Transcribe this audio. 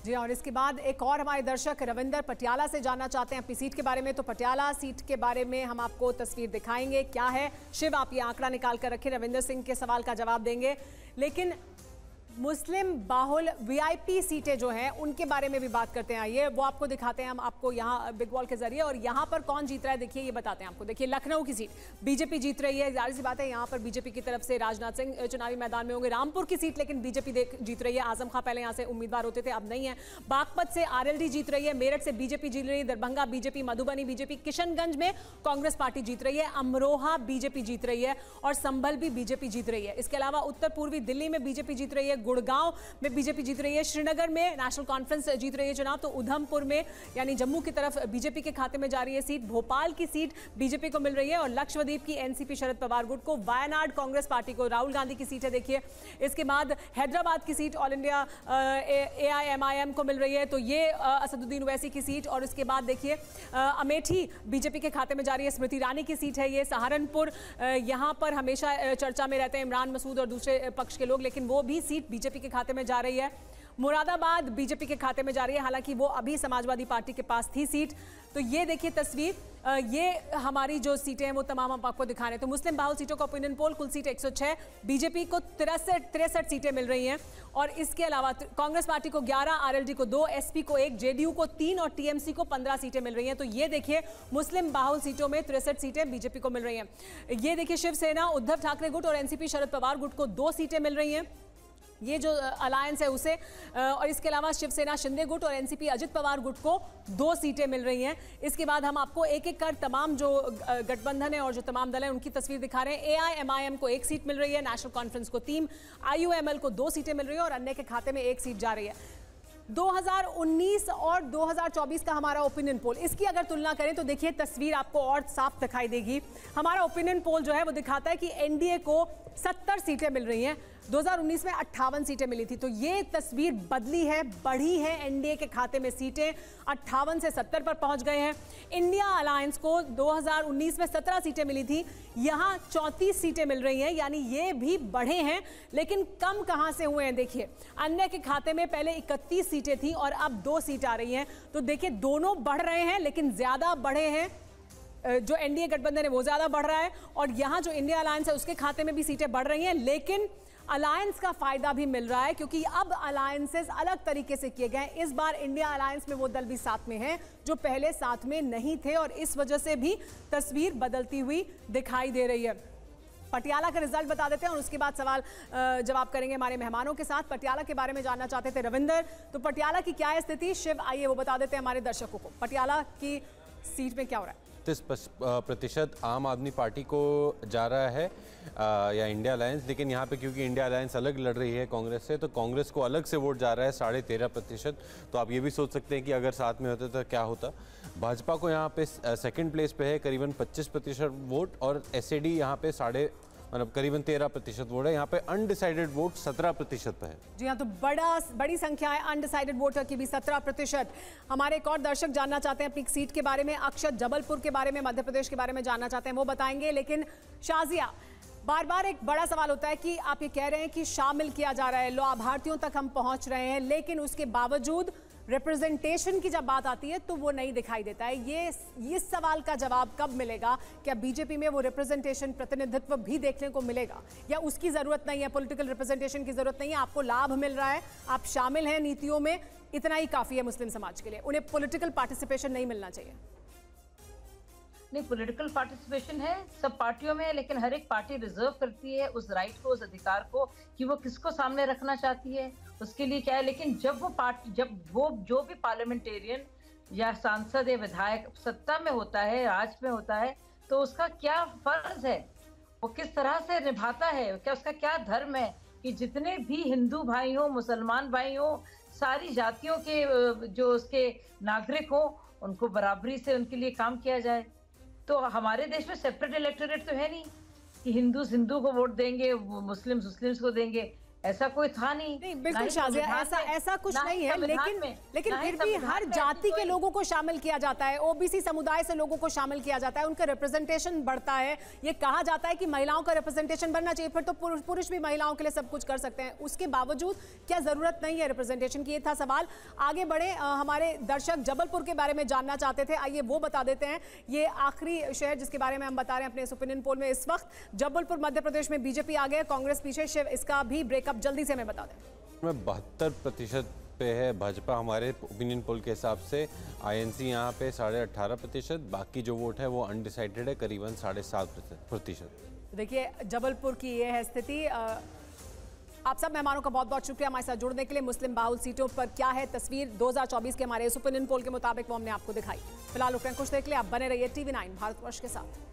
जी, और इसके बाद एक और हमारे दर्शक रविंदर पटियाला से जानना चाहते हैं अपनी सीट के बारे में। तो पटियाला सीट के बारे में हम आपको तस्वीर दिखाएंगे क्या है। शिव, आप ये आंकड़ा निकाल कर रखें, रविंदर सिंह के सवाल का जवाब देंगे। लेकिन मुस्लिम बाहुल वीआईपी सीटें जो हैं उनके बारे में भी बात करते हैं। आइए वो आपको दिखाते हैं हम आपको यहाँ बिग बॉल के जरिए। और यहाँ पर कौन जीत रहा है देखिए, ये बताते हैं आपको। देखिए लखनऊ की सीट बीजेपी जीत रही है, जाहिर सी बात है यहाँ पर बीजेपी की तरफ से राजनाथ सिंह चुनावी मैदान में होंगे। रामपुर की सीट लेकिन बीजेपी जीत रही है, आजम खां पहले यहाँ से उम्मीदवार होते थे, अब नहीं है। बागपत से आरएलडी जीत रही है, मेरठ से बीजेपी जीत रही है, दरभंगा बीजेपी, मधुबनी बीजेपी, किशनगंज में कांग्रेस पार्टी जीत रही है, अमरोहा बीजेपी जीत रही है और संभल भी बीजेपी जीत रही है। इसके अलावा उत्तर पूर्वी दिल्ली में बीजेपी जीत रही है, गुड़गांव में बीजेपी जीत रही है, श्रीनगर में नेशनल कॉन्फ्रेंस जीत रही है चुनाव। तो उधमपुर में यानी जम्मू की तरफ बीजेपी के खाते में जा रही है सीट। भोपाल की सीट बीजेपी को मिल रही है और लक्षद्वीप की एनसीपी शरद पवार गुट को, वायनाड कांग्रेस पार्टी को, राहुल गांधी की सीट है देखिए। इसके बाद हैदराबाद की सीट ऑल इंडिया एआईएमआईएम को मिल रही है, तो ये असदुद्दीन ओवैसी की सीट। और उसके बाद देखिए अमेठी बीजेपी के खाते में जा रही है, स्मृति ईरानी की सीट है ये। सहारनपुर यहाँ पर हमेशा चर्चा में रहते हैं इमरान मसूद और दूसरे पक्ष के लोग, लेकिन वो भी सीट बीजेपी के खाते में जा रही है। मुरादाबाद बीजेपी के खाते में जा रही है, हालांकि वो अभी समाजवादी पार्टी के पास थी सीट। तो ये देखिए तस्वीर, ये हमारी जो सीटें हैं वो तमाम हम आपको दिखा रहे हैं। तो मुस्लिम बाहुल सीटों का ओपिनियन पोल, कुल सीट 106, बीजेपी को 63 सीटें मिल रही हैं। और इसके अलावा कांग्रेस पार्टी को 11, आरएलडी को 2, एसपी को 1, जेडीयू को 3 और टीएमसी को 15 सीटें मिल रही हैं। तो ये देखिए मुस्लिम बाहुल सीटों में 63 सीटें बीजेपी को मिल रही हैं। ये देखिए शिवसेना उद्धव ठाकरे गुट और एनसीपी शरद पवार गुट को 2 सीटें मिल रही हैं, ये जो अलायंस है उसे। और इसके अलावा शिवसेना शिंदे गुट और एनसीपी अजित पवार गुट को 2 सीटें मिल रही हैं। इसके बाद हम आपको एक एक कर तमाम जो गठबंधन है और जो तमाम दल हैं उनकी तस्वीर दिखा रहे हैं। एआईएमआईएम को 1 सीट मिल रही है, नेशनल कॉन्फ्रेंस को 3, आईयूएमएल को 2 सीटें मिल रही है और अन्य के खाते में 1 सीट जा रही है। 2019 और 2024 का हमारा ओपिनियन पोल, इसकी अगर तुलना करें तो देखिए तस्वीर आपको और साफ दिखाई देगी। हमारा ओपिनियन पोल जो है वो दिखाता है कि एनडीए को 70 सीटें मिल रही हैं, 2019 में 58 सीटें मिली थी। तो ये तस्वीर बदली है, बढ़ी है। एनडीए के खाते में सीटें 58 से 70 पर पहुंच गए हैं। इंडिया अलायंस को 2019 में 17 सीटें मिली थी, यहां 34 सीटें मिल रही हैं, यानी ये भी बढ़े हैं। लेकिन कम कहां से हुए हैं देखिए, अन्य के खाते में पहले 31 सीटें थी और अब 2 सीट आ रही हैं। तो देखिए दोनों बढ़ रहे हैं, लेकिन ज्यादा बढ़े हैं जो एनडीए गठबंधन है वो ज्यादा बढ़ रहा है और यहां जो इंडिया अलायंस है उसके खाते में भी सीटें बढ़ रही हैं। लेकिन अलायंस का फायदा भी मिल रहा है क्योंकि अब अलायंसेस अलग तरीके से किए गए हैं। इस बार इंडिया अलायंस में वो दल भी साथ में हैं जो पहले साथ में नहीं थे और इस वजह से भी तस्वीर बदलती हुई दिखाई दे रही है। पटियाला का रिजल्ट बता देते हैं और उसके बाद सवाल जवाब करेंगे हमारे मेहमानों के साथ। पटियाला के बारे में जानना चाहते थे रविंदर, तो पटियाला की क्या है स्थिति? शिव आइए वो बता देते हैं हमारे दर्शकों को, पटियाला की सीट में क्या हो रहा है? 30% आम आदमी पार्टी को जा रहा है या इंडिया अलायंस, लेकिन यहाँ पे क्योंकि इंडिया अलायंस अलग लड़ रही है कांग्रेस से, तो कांग्रेस को अलग से वोट जा रहा है 13.5%। तो आप ये भी सोच सकते हैं कि अगर साथ में होते तो क्या होता। भाजपा को यहाँ पे सेकंड प्लेस पे है करीबन 25% वोट और एसएडी यहाँ पे करीबन 13% वोट है। यहाँ पे अनडिसाइडेड वोट 17% पे है। जी हाँ, तो बड़ी संख्या है अनडिसाइडेड वोटर की भी 17%। हमारे एक और दर्शक जानना चाहते हैं अपनी सीट के बारे में, अक्षत जबलपुर के बारे में, मध्य प्रदेश के बारे में जानना चाहते हैं, वो बताएंगे। लेकिन शाजिया, बार बार एक बड़ा सवाल होता है कि आप ये कह रहे हैं कि शामिल किया जा रहा है, लाभार्थियों तक हम पहुंच रहे हैं, लेकिन उसके बावजूद रिप्रेजेंटेशन की जब बात आती है तो वो नहीं दिखाई देता है। ये इस सवाल का जवाब कब मिलेगा? क्या बीजेपी में वो रिप्रेजेंटेशन, प्रतिनिधित्व भी देखने को मिलेगा या उसकी जरूरत नहीं है? पॉलिटिकल रिप्रेजेंटेशन की जरूरत नहीं है, आपको लाभ मिल रहा है, आप शामिल हैं नीतियों में, इतना ही काफी है मुस्लिम समाज के लिए, उन्हें पॉलिटिकल पार्टिसिपेशन नहीं मिलना चाहिए? नहीं, पॉलिटिकल पार्टिसिपेशन है सब पार्टियों में, लेकिन हर एक पार्टी रिजर्व करती है उस राइट को, उस अधिकार को कि वो किसको सामने रखना चाहती है, उसके लिए क्या है। लेकिन जब वो जो भी पार्लियामेंटेरियन या सांसद या विधायक सत्ता में होता है, राज में होता है, तो उसका क्या फर्ज है, वो किस तरह से निभाता है, क्या उसका क्या धर्म है कि जितने भी हिंदू भाई हो, मुसलमान भाई हो, सारी जातियों के जो उसके नागरिक हो, उनको बराबरी से उनके लिए काम किया जाए। तो हमारे देश में सेपरेट इलेक्टोरेट तो है नहीं कि हिंदू हिंदू को वोट देंगे, मुस्लिम्स को देंगे। ऐसा कोई था नहीं। नहीं बिल्कुल शाजिया, ऐसा कुछ नहीं है, लेकिन फिर भी हर जाति के लोगों को शामिल किया जाता है, ओबीसी समुदाय से लोगों को शामिल किया जाता है, उनका रिप्रेजेंटेशन बढ़ता है। ये कहा जाता है कि महिलाओं का रिप्रेजेंटेशन बढ़ना चाहिए, फिर तो पुरुष भी महिलाओं के लिए सब कुछ कर सकते हैं। उसके बावजूद क्या जरूरत नहीं है रिप्रेजेंटेशन की? ये था सवाल। आगे बढ़े, हमारे दर्शक जबलपुर के बारे में जानना चाहते थे, आइए वो बता देते हैं। ये आखिरी शहर जिसके बारे में हम बता रहे हैं अपने इस ओपिनियन पोल में, इस वक्त जबलपुर मध्य प्रदेश में बीजेपी आगे, कांग्रेस पीछे। शिव, इसका भी ब्रेकअप जल्दी से हमें बता दें। 72% पे है भाजपा हमारे ओपिनियन पोल के हिसाब से। आईएनसी यहाँ पे 18.5%, बाकी जो वोट है वो अनडिसाइडेड है, करीबन 7.5%। देखिए जबलपुर की ये है स्थिति। आप सब मेहमानों का बहुत बहुत शुक्रिया हमारे साथ जुड़ने के लिए। मुस्लिम बाहुल सीटों पर क्या है तस्वीर 2024 के हमारे इस ओपिनियन पोल के मुताबिक, वो हमने आपको दिखाई। फिलहाल रुक रहे हैं कुछ देर के लिए, आप बने रहिए TV9 भारतवर्ष के साथ।